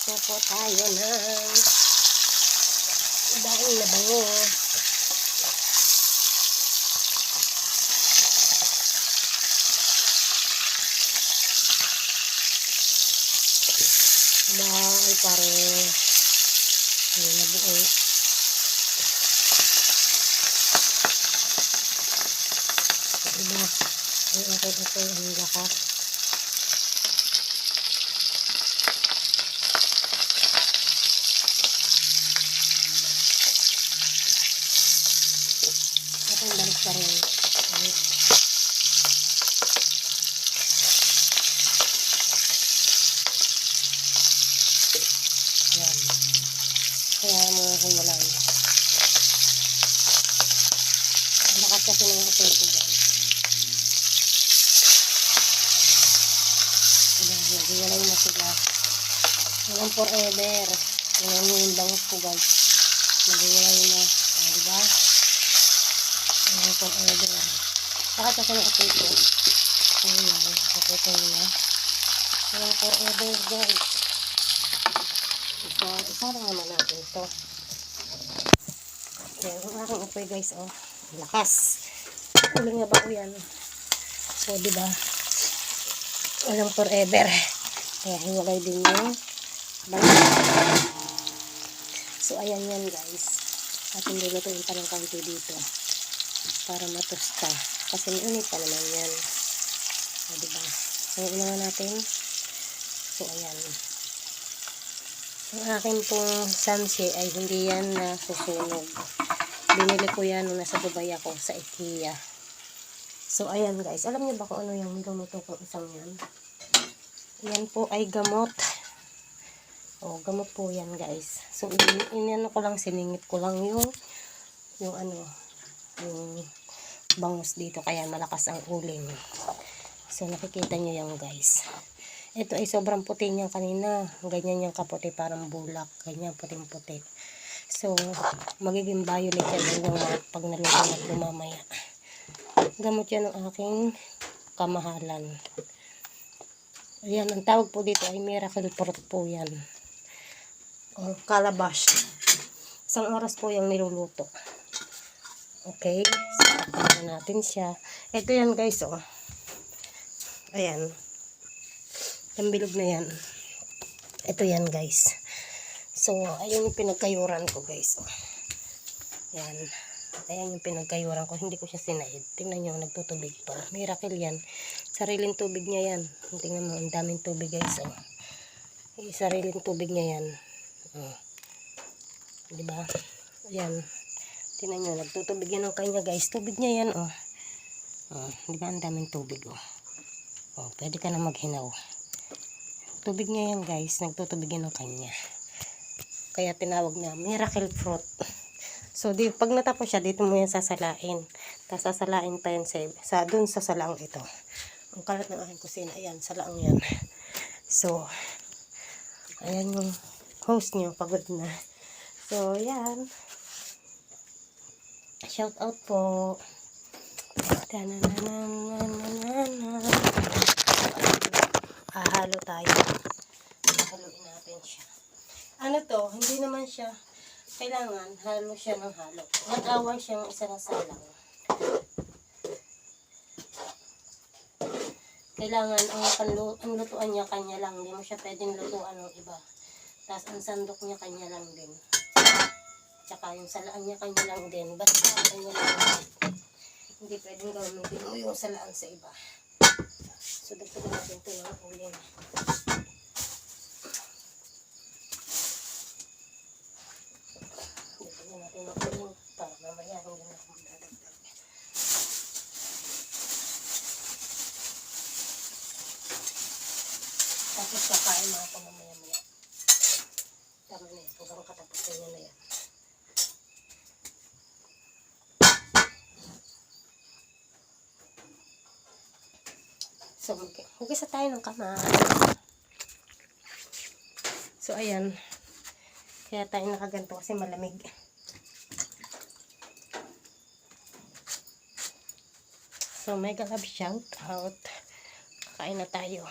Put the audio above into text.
Magluto po tayo ng dahil na bango. Dahil pare ano na buo. Diba? Ay okay na po yung lakas. Ang balik pa rin. Yan. Kaya mga hiwalay. Ang lakas kasi ng hotel ko guys. Naghiwalay na sila. Hanggang forever. Yan yung bangus ko guys. Naghiwalay na. Diba? Hanggang forever. Lakas kasi ng hotel ko. Ayan. Nakita nyo na. Hanggang forever guys. So, isa lang naman natin ito. Ayan. Ang aking upoy guys. Oh. Lakas. Uling nga ba ko yan? So, diba? Walang forever. Kaya hiwalay din yung bangus. So, ayan yan guys. At hindi lutuin pa ng kaunti dito. Para matusta. Kasi mainit pa naman yan. O, diba? So, unahan natin. So, ayan. Ang akin pong samsi ay hindi yan na susunog. Binili ko yan nung nasa Dubai ako sa IKEA. So, ayan guys. Alam niyo ba kung ano yung luluto ko isang yan? Yan po ay gamot. O, gamot po yan guys. So, inano ko lang, siningit ko lang yung bangus dito. Kaya malakas ang uling. So, nakikita nyo yan guys. Ito ay sobrang puti niyan kanina. Ganyan yung kaputi, parang bulak. Ganyan puting-puti. So, magiging violet yan yung pag naluto at lumamaya. Gamot yan ng aking kamahalan. Ayan, ang tawag po dito ay miracle fruit po yan. O, calabash. Isang oras po yung niluluto. Okay. So, patayin natin siya. Ito yan guys, oh. Ayan. Yung bilog na yan. Ito yan guys. So, ayan yung pinagkayuran ko guys. Oh. Yan. Ayan yung pinagkayuran ko. Hindi ko siya sinaid. Tingnan nyo, nagtutubig pa. Miracle yan. Sariling tubig niya yan. Tingnan mo, ang daming tubig guys. Oh. Sariling tubig niya yan. Oh. Diba? Ayan. Tingnan nyo, nagtutubig yan ng kanya guys. Tubig niya yan. Oh. Oh. Diba, ang daming tubig. Oh. Oh, pwede ka na maghinaw. Tubig niya yan guys, nagtutubigin ng kanya. Kaya tinawag na miracle fruit. So, pag natapos siya, dito mo yan sasalain. Tapos sasalain pa yan dun sa salaang ito. Ang kalat ng aking kusina, ayan, salaang yan. So, ayan yung host nyo, pagod na. So, ayan. Shout out po. Hahalo tayo. Haluin natin siya. Ano to? Hindi naman siya kailangan halo siya ng halo. 1 hour siyang isasalang. Kailangan ang lutuan niya kanya lang. Hindi mo siya pwedeng lutuan ng iba. Tapos ang sandok niya kanya lang din. Tsaka yung salaan niya kanya lang din. Basta kanya lang din. Hindi pwedeng gawin mo yung salaan sa iba. So, dagdagan natin ito ng uling. Dagdagan natin ng uling para mamaya hindi na akong dadagdag. Tapos kakain na ako mamaya-maya. Tama na yan. Huwag katapusin niya na yan. So, hugisa tayo ng kamay. So, ayan. Kaya tayo nakaganto kasi malamig. So, mega love shout out. Kakain na tayo.